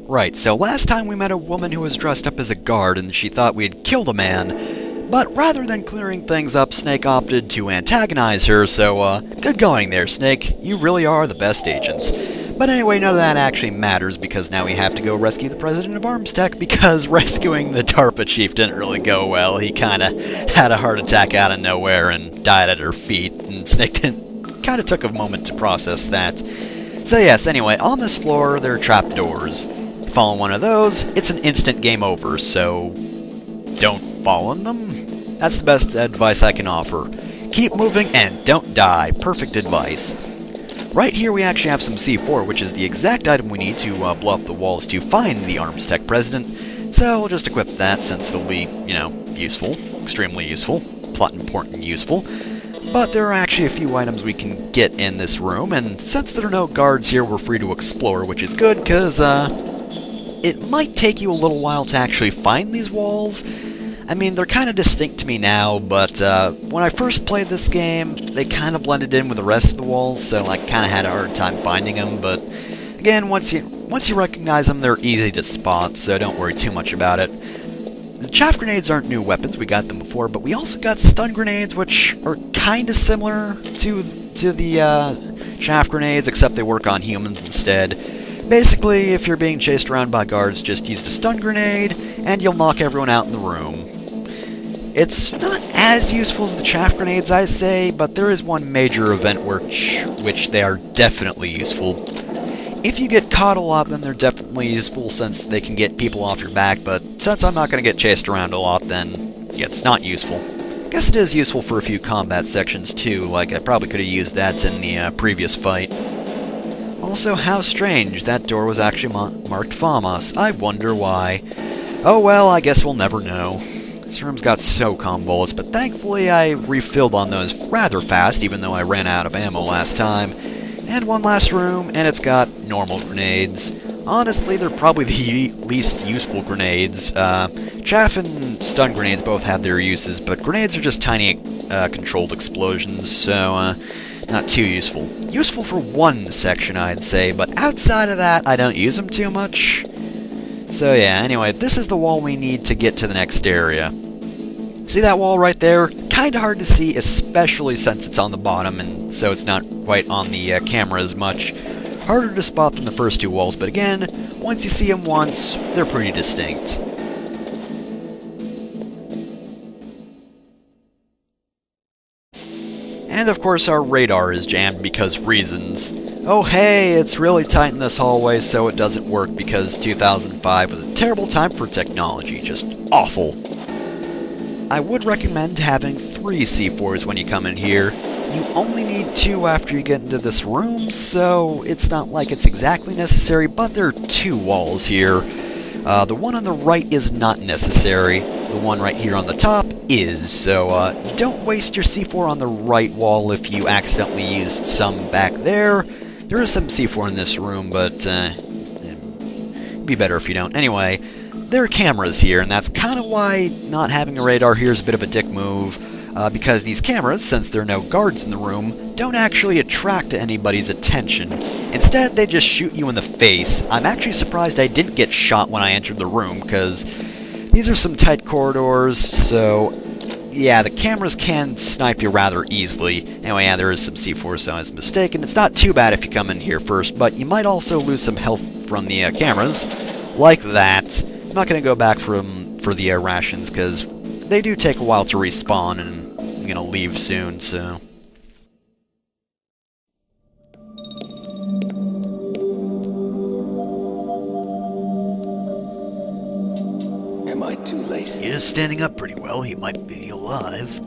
Right, so last time we met a woman who was dressed up as a guard and she thought we'd killed a man, but rather than clearing things up, Snake opted to antagonize her, so good going there, Snake. You really are the best agent. But anyway, none of that actually matters because now we have to go rescue the president of ArmsTech because rescuing the DARPA Chief didn't really go well. He kinda had a heart attack out of nowhere and died at her feet, and Snake kinda took a moment to process that. So yes, anyway, on this floor there are trapdoors. Fall in one of those, it's an instant game over, so don't fall in them. That's the best advice I can offer. Keep moving and don't die. Perfect advice. Right here we actually have some C4, which is the exact item we need to blow up the walls to find the ArmsTech President. So we'll just equip that since it'll be, useful. Extremely useful. Plot important useful. But there are actually a few items we can get in this room, and since there are no guards here, we're free to explore, which is good, because, it might take you a little while to actually find these walls. I mean, they're kind of distinct to me now, but when I first played this game, they kind of blended in with the rest of the walls, so I kind of had a hard time finding them, but again, once you recognize them, they're easy to spot, so don't worry too much about it. The chaff grenades aren't new weapons, we got them before, but we also got stun grenades, which are kind of similar to the chaff grenades, except they work on humans instead. Basically, if you're being chased around by guards, just use the stun grenade, and you'll knock everyone out in the room. It's not as useful as the chaff grenades, I say, but there is one major event which they are definitely useful. If you get caught a lot, then they're definitely useful since they can get people off your back, but since I'm not going to get chased around a lot, then yeah, it's not useful. Guess it is useful for a few combat sections too, like I probably could have used that in the previous fight. Also, how strange, that door was actually marked FAMAS. I wonder why. Oh well, I guess we'll never know. This room's got SOCOM bullets, but thankfully I refilled on those rather fast, even though I ran out of ammo last time. And one last room, and it's got normal grenades. Honestly, they're probably the least useful grenades. Chaff and stun grenades both have their uses, but grenades are just tiny controlled explosions, so not too useful. Useful for one section, I'd say, but outside of that, I don't use them too much. So yeah, anyway, this is the wall we need to get to the next area. See that wall right there? Kinda hard to see, especially since it's on the bottom, and so it's not quite on the camera as much. Harder to spot than the first two walls, but again, once you see them once, they're pretty distinct. And of course our radar is jammed because reasons. Oh hey, it's really tight in this hallway so it doesn't work because 2005 was a terrible time for technology, just awful. I would recommend having 3 C4s when you come in here. You only need 2 after you get into this room, so it's not like it's exactly necessary, but there are 2 walls here. The one on the right is not necessary. The one right here on the top is, so don't waste your C4 on the right wall if you accidentally used some back there. There is some C4 in this room, but it'd be better if you don't. Anyway, there are cameras here, and that's kind of why not having a radar here is a bit of a dick move, because these cameras, since there are no guards in the room, don't actually attract anybody's attention. Instead, they just shoot you in the face. I'm actually surprised I didn't get shot when I entered the room, because these are some tight corridors, so yeah, the cameras can snipe you rather easily. Anyway, yeah, there is some C4, so I was mistaken. It's not too bad if you come in here first, but you might also lose some health from the cameras, like that. I'm not going to go back for the rations, because they do take a while to respawn, and I'm going to leave soon, so... Am I too late? He is standing up pretty well. He might be alive.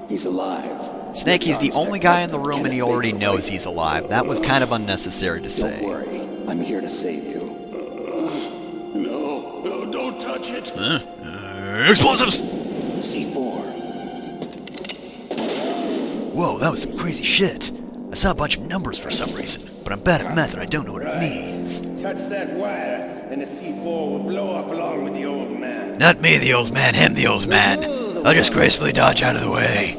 He's alive. Snake, he's the only guy in the room and he already knows he's alive. That was kind of unnecessary to say. Don't worry. I'm here to save you. No, don't touch it. Huh? Explosives! C4. Whoa, that was some crazy shit. I saw a bunch of numbers for some reason, but I'm bad at math and I don't know what it means. Touch that wire, and the C4 will blow up along with the old man. Not me, the old man, him, the old man. I'll just gracefully dodge out of the way.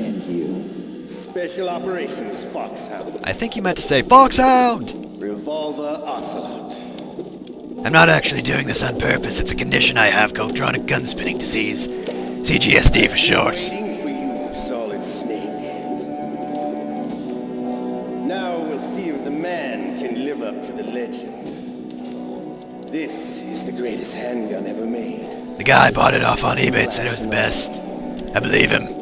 And you, Special Operations Foxhound. I think you meant to say Foxhound! Revolver Ocelot. I'm not actually doing this on purpose. It's a condition I have called chronic gun spinning disease. CGSD for short. Waiting for you, Solid Snake. Now we'll see if the man can live up to the legend. This is the greatest handgun ever made. The guy bought it off on eBay and said it was the best. I believe him.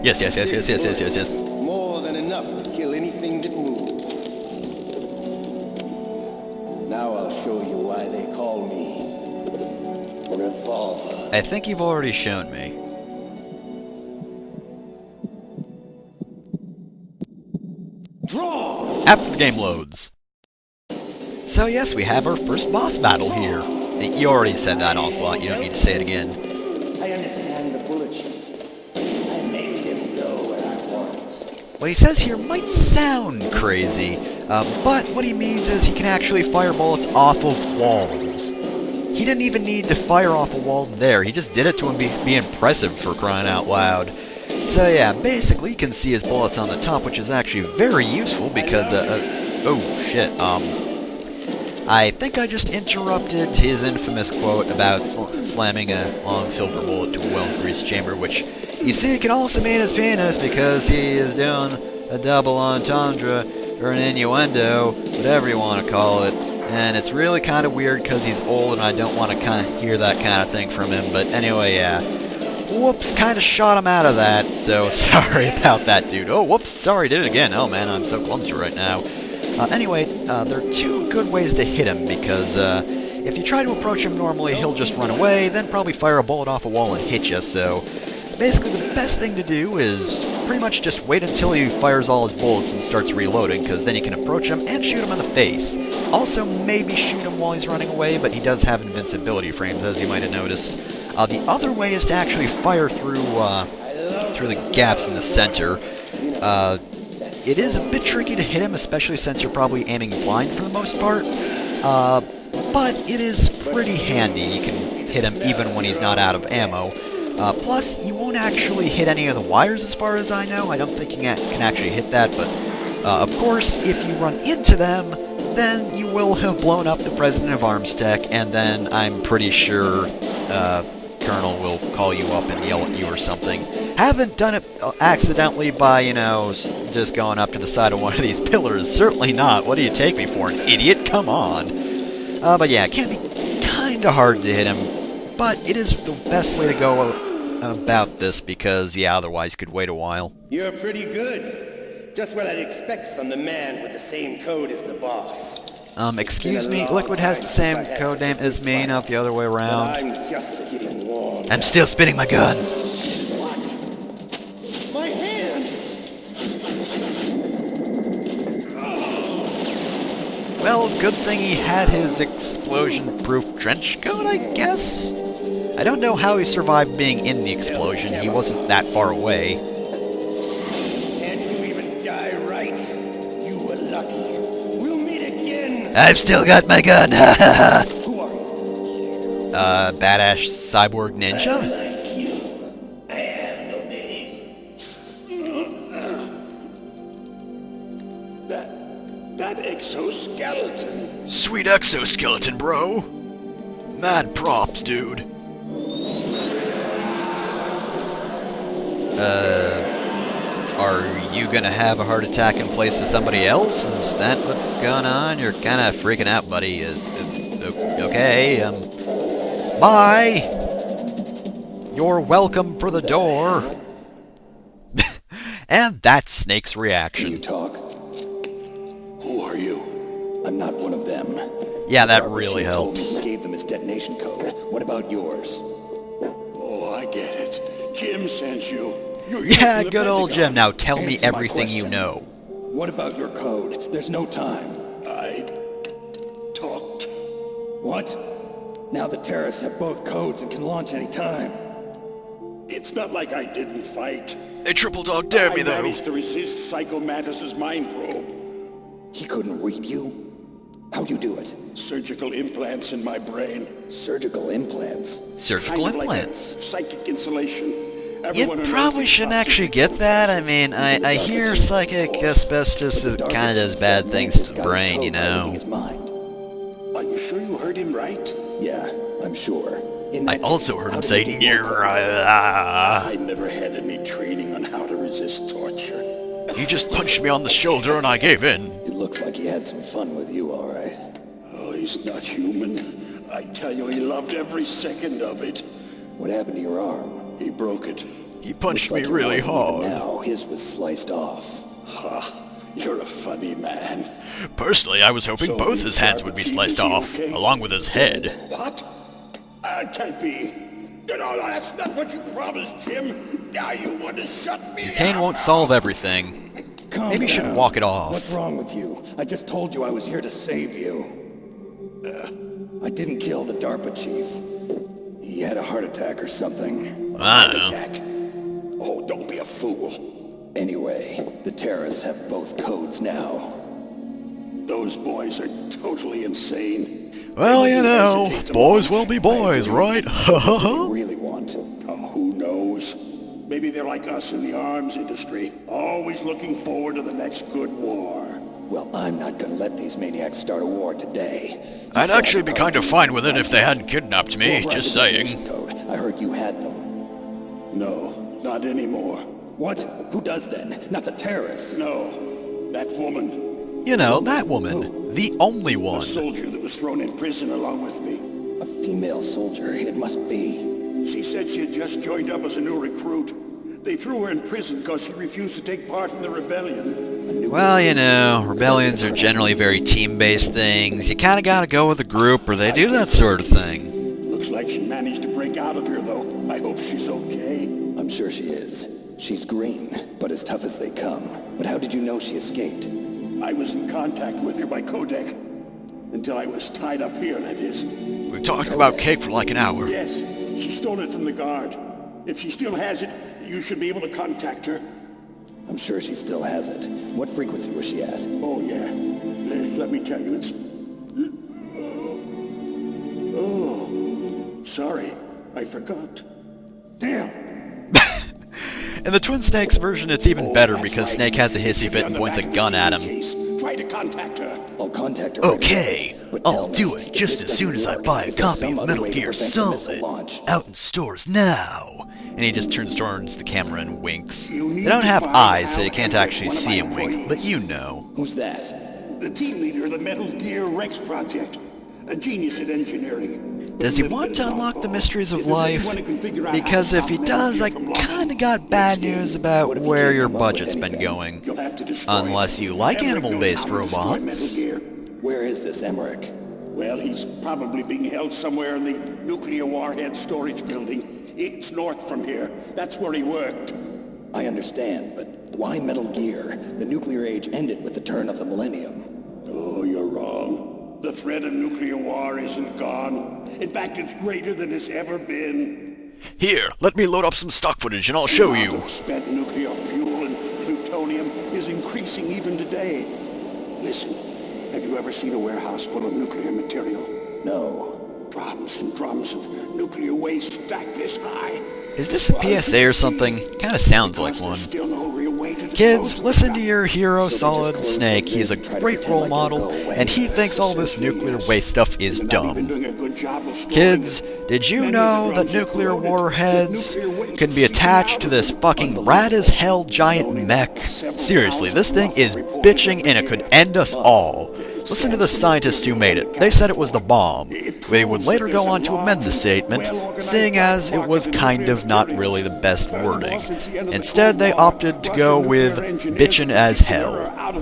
Yes. More than enough to kill anything that moves. Now I'll show you why they call me Revolver. I think you've already shown me. Draw! After the game loads. So yes, we have our first boss battle here. You already said that, Ocelot. You don't need to say it again. I understand the bullets you see. I make them go where I want. What he says here might sound crazy, but what he means is he can actually fire bullets off of walls. He didn't even need to fire off a wall there. He just did it to be impressive, for crying out loud. So yeah, basically you can see his bullets on the top, which is actually very useful because, oh shit, I think I just interrupted his infamous quote about slamming a long silver bullet to a well-greased chamber, which you see can also mean his penis because he is doing a double entendre, or an innuendo, whatever you want to call it. And it's really kind of weird because he's old and I don't want to kind of hear that kind of thing from him. But anyway, yeah. Whoops, kind of shot him out of that, so sorry about that, dude. Oh, whoops, sorry, did it again. Oh, man, I'm so clumsy right now. Anyway, there are two good ways to hit him, because if you try to approach him normally, he'll just run away, then probably fire a bullet off a wall and hit you, so basically the best thing to do is pretty much just wait until he fires all his bullets and starts reloading, because then you can approach him and shoot him in the face. Also, maybe shoot him while he's running away, but he does have invincibility frames, as you might have noticed. The other way is to actually fire through the gaps in the center. It is a bit tricky to hit him, especially since you're probably aiming blind for the most part, but it is pretty handy. You can hit him even when he's not out of ammo. Plus, you won't actually hit any of the wires as far as I know. I don't think you can actually hit that, but of course, if you run into them, then you will have blown up the president of ArmsTech, and then I'm pretty sure Colonel will call you up and yell at you or something. Haven't done it accidentally by, you know, just going up to the side of one of these pillars. Certainly not. What do you take me for, an idiot? Come on. But yeah, it can be kind of hard to hit him, but it is the best way to go about this because, yeah, otherwise you could wait a while. You're pretty good. Just what I'd expect from the man with the same code as the boss. Excuse me, Liquid has the same code name as me, not the other way around. I'm just getting warm. I'm still spinning my gun. What? My hand! Well, good thing he had his explosion-proof trench coat, I guess? I don't know how he survived being in the explosion. He wasn't that far away. Can't you even die right? You were lucky. We'll meet again. I've still got my gun, ha ha ha! Who are you? Badass cyborg ninja? Like you, I have no name. That exoskeleton. Sweet exoskeleton, bro. Mad props, dude. Are you gonna have a heart attack in place of somebody else? Is that what's going on? You're kind of freaking out, buddy. Okay, bye! You're welcome for the door. And that's Snake's Can reaction. you talk? Who are you? I'm not one of them. Yeah, that DARPA really Chief told me helps. he gave them his detonation code. What about yours? Oh, I get it. Jim sent you. Yeah, good old Jim. Now tell me Answer my everything you question. know. What about your code? There's no time. I talked. What? Now the terrorists have both codes and can launch any time. It's not like I didn't fight. They triple dog dare me, I though. managed to resist Psycho Mantis's mind probe. He couldn't read you? How'd you do it? Surgical implants in my brain. Surgical implants? Surgical Kind of like a implants. psychic insulation. You probably shouldn't actually get that. I mean, I hear psychic asbestos kind of does bad things to the brain, you know. Are you sure you heard him right? Yeah, I'm sure. I also heard him say, I never had any training on how to resist torture. "You just punched me on the shoulder and I gave in." It looks like he had some fun with you, all right. Oh, he's not human. I tell you, he loved every second of it. What happened to your arm? He broke it. He punched Looks me like really your arm hard. even now, his was sliced off. Ha, you're a funny man. Personally, I was hoping So both his hands would be sliced off, along with his head. What? That can't be. You know, that's not what you promised, Jim. Now you want to shut me Kane up. won't solve everything. Calm Maybe you shouldn't down. walk it off. What's wrong with you? I just told you I was here to save you. I didn't kill the DARPA Chief. He had a heart attack or something. I don't know. Attack. Oh, don't be a fool. Anyway, the terrorists have both codes now. Those boys are totally insane. Well, you know, boys will be boys, right? What do you really want? Oh, who knows? Maybe they're like us in the arms industry, always looking forward to the next good war. Well, I'm not gonna let these maniacs start a war today. I'd actually be kind of fine with it if they hadn't kidnapped me, Who just arrived with the saying. mission code? I heard you had them. No, not anymore. What? Who does then? Not the terrorists. No, that woman, You know, that woman. The only the one. soldier that was thrown in prison along with me. A female soldier, it must be. She said she had just joined up as a new recruit. They threw her in prison because she refused to take part in the rebellion. Well, you know, rebellions are generally very team-based things. You kinda gotta go with a group or they do that sort of thing. Looks like she managed to break out of here, though. I hope she's okay. I'm sure she is. She's green, but as tough as they come. But how did you know she escaped? I was in contact with her by codec. Until I was tied up here, that is. We talked about cake for like an hour. Yes, she stole it from the guard. If she still has it, you should be able to contact her. I'm sure she still has it. What frequency was she at? Oh, yeah. Let me tell you, it's... Oh, sorry. I forgot. Damn. In the Twin Snakes version, it's even better That's because right. Snake has a hissy fit and points a gun at him. Try to contact her. I'll contact her. right Okay, away. But I'll tell me, do it if just this as soon as doesn't I work, buy a is there copy some of other Metal way to Gear prevent the missile Solid. launch? Out in stores now. And he just turns towards the camera and winks. You need They don't to have find eyes, so out you can't if actually one of see my him wink, employees- but you know. Who's that? The team leader of the Metal Gear Rex project. A genius at engineering. Does he want to unlock the mysteries of life? Because if he does, I kinda got bad news about What if he where can't your come up with budget's been anything? going. You'll have to destroy Unless it. you like Emmerich knows animal-based how to destroy Metal robots. Gear. Where is this Emmerich? Well, he's probably being held somewhere in the nuclear warhead storage building. It's north from here. That's where he worked. I understand, but why Metal Gear? The nuclear age ended with the turn of the millennium. Oh, you're wrong. The threat of nuclear war isn't gone. In fact, it's greater than it's ever been. Here, let me load up some stock footage and I'll show The amount you. of spent nuclear fuel and plutonium is increasing even today. Listen, have you ever seen a warehouse full of nuclear material? No. Drums and drums of nuclear waste stacked this high. Is this a PSA or something? Kinda sounds like one. There's still no real way to Kids, dispose of listen to it. your hero, So they Solid just close Snake. their He's a bids and try to great pretend role like they'll model, go away. and he thinks all this nuclear waste stuff is They're not even dumb. doing a good job of storing Kids, it. did you Many of know the that drums are nuclear corroded warheads with nuclear waste can be seeping attached out to of this them? fucking rad-as-hell giant mech? Seriously, this thing is bitching and it could end us all. Listen to the scientists who made it. They said it was the bomb. They would later go on to amend the statement, seeing as it was kind of not really the best wording. Instead, they opted to go with bitchin' as hell,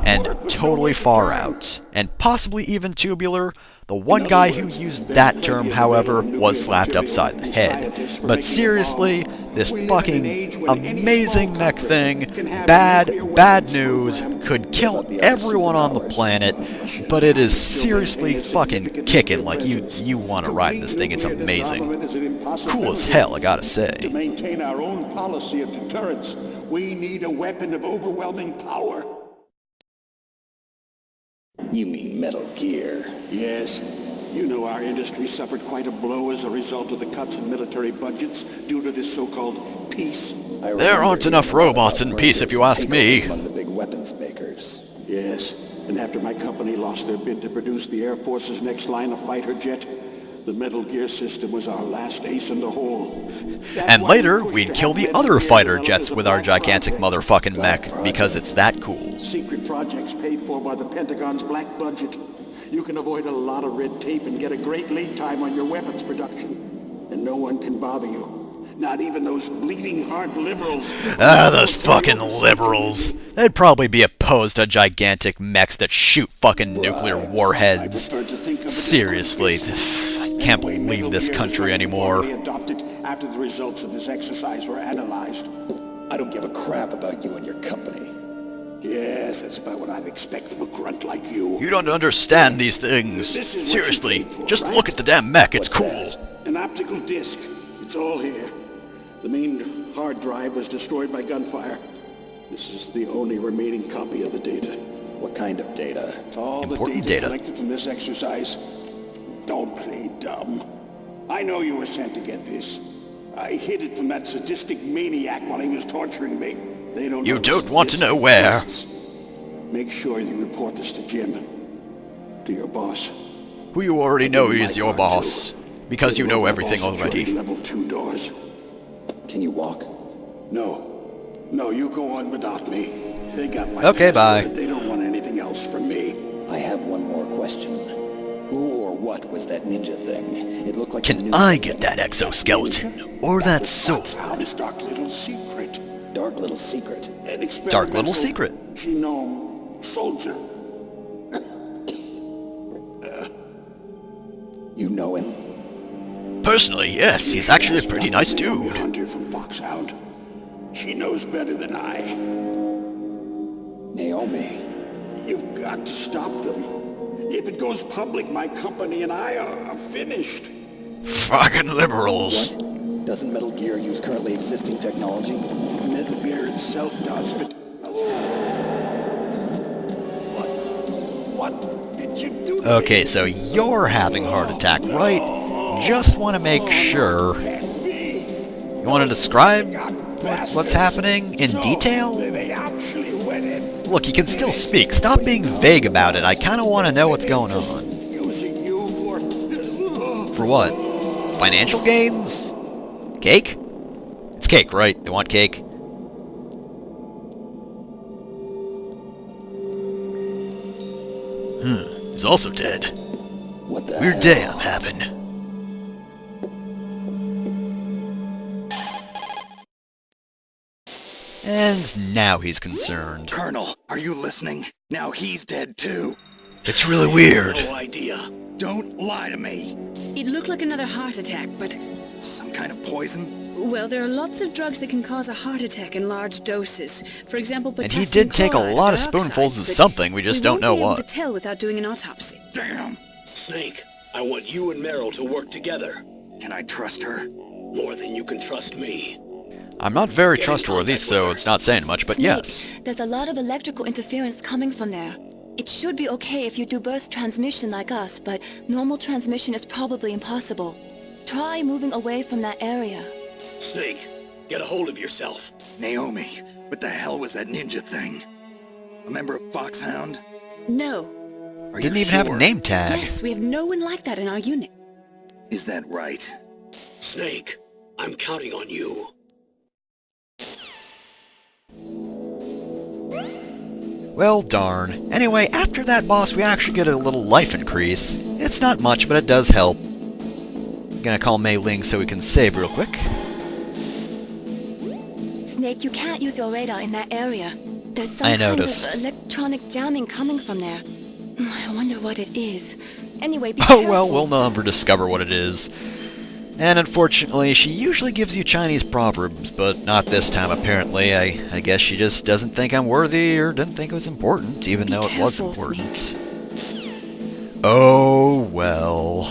and totally far out, and possibly even tubular. The one guy who used that term, however, was slapped upside the head. But seriously, this fucking amazing mech thing, bad news, could kill everyone on the planet, but it is seriously fucking kicking like you want to ride this thing. It's amazing. Cool as hell, I gotta say. To maintain our own policy of deterrence, we need a weapon of overwhelming power. You mean Metal Gear? Yes, You know our industry suffered quite a blow as a result of the cuts in military budgets due to this so-called peace. There aren't enough robots in peace, if you ask me. Among the big weapons makers. Yes, and after my company lost their bid to produce the Air Force's next line of fighter jet, the Metal Gear system was our last ace in the hole. And later, we'd kill the other fighter jets with our gigantic motherfucking mech, because it's that cool. Secret projects paid for by the Pentagon's black budget. You can avoid a lot of red tape and get a great lead time on your weapons production. And no one can bother you. Not even those bleeding heart liberals. Ah, those fucking liberals. They'd probably be opposed to gigantic mechs that shoot fucking nuclear warheads. Seriously, I can't believe this country anymore. Adopted after the results of this exercise were analyzed. I don't give a crap about you and your company. Yes, that's about what I'd expect from a grunt like you. You don't understand these things. Seriously, just look at the damn mech, it's cool. An optical disc. It's all here. The main hard drive was destroyed by gunfire. This is the only remaining copy of the data. What kind of data? All Important the data collected from this exercise. Don't play dumb. I know you were sent to get this. I hid it from that sadistic maniac while he was torturing me. They don't. You don't want to know where. Make sure you report this to Jim. To your boss. Who you already know is your boss. Because you know everything already. Level 2 doors. Can you walk? No. No, you go on without me. They got my Okay, bye. password. They don't want anything else from me. I have one more question. Who or what was that ninja thing? It looked like Can I get that exoskeleton? Or that soul? His dark little secret. Dark little secret. An Dark little experimental secret. genome soldier. You know him? Personally, yes, he's actually a pretty nice The dude. hunter from Foxhound. She knows better than I. Naomi. You've got to stop them. If it goes public, my company and I are finished. Fucking liberals. What? Doesn't Metal Gear use currently existing technology? Metal Gear itself does, but... What did you do to Okay, me? so you're having a heart attack, right? Just want to make sure. Can't be. You want to describe what's happening in detail? They actually went in. Look, you can still speak. Stop being vague about it. I kind of want to know what's going on. Using you for... For what? Financial gains? Cake? It's cake, right? They want cake? He's also dead. What the Weird hell? day I'm having. And now he's concerned. Colonel, are you listening? Now he's dead too. It's really weird. No idea. Don't lie to me. It looked like another heart attack, but... Some kind of poison? Well, there are lots of drugs that can cause a heart attack in large doses. For example, And potassium he did take a chloride lot or of spoonfuls of oxides, but something, we just don't know won't be able what. to tell without doing an autopsy. Damn. Snake, I want you and Meryl to work together. Can I trust her? More than you can trust me. I'm not very trustworthy, so it's not saying much, but Snake, yes. There's a lot of electrical interference coming from there. It should be okay if you do burst transmission like us, but normal transmission is probably impossible. Try moving away from that area. Snake, get a hold of yourself. Naomi, what the hell was that ninja thing? A member of Foxhound? No. Are Didn't you even have a sure? name tag. Yes, we have no one like that in our unit. Is that right? Snake, I'm counting on you. Well, darn. Anyway, after that boss, we actually get a little life increase. It's not much, but it does help. I'm gonna call Mei Ling so we can save real quick. Snake, you can't use your radar in that area. There's some I kind noticed. of electronic jamming coming from there. I wonder what it is. Anyway, be Oh well, careful. we'll never discover what it is. And unfortunately, she usually gives you Chinese proverbs, but not this time apparently. I guess she just doesn't think I'm worthy or didn't think it was important, even Be though it was careful, important. Oh well.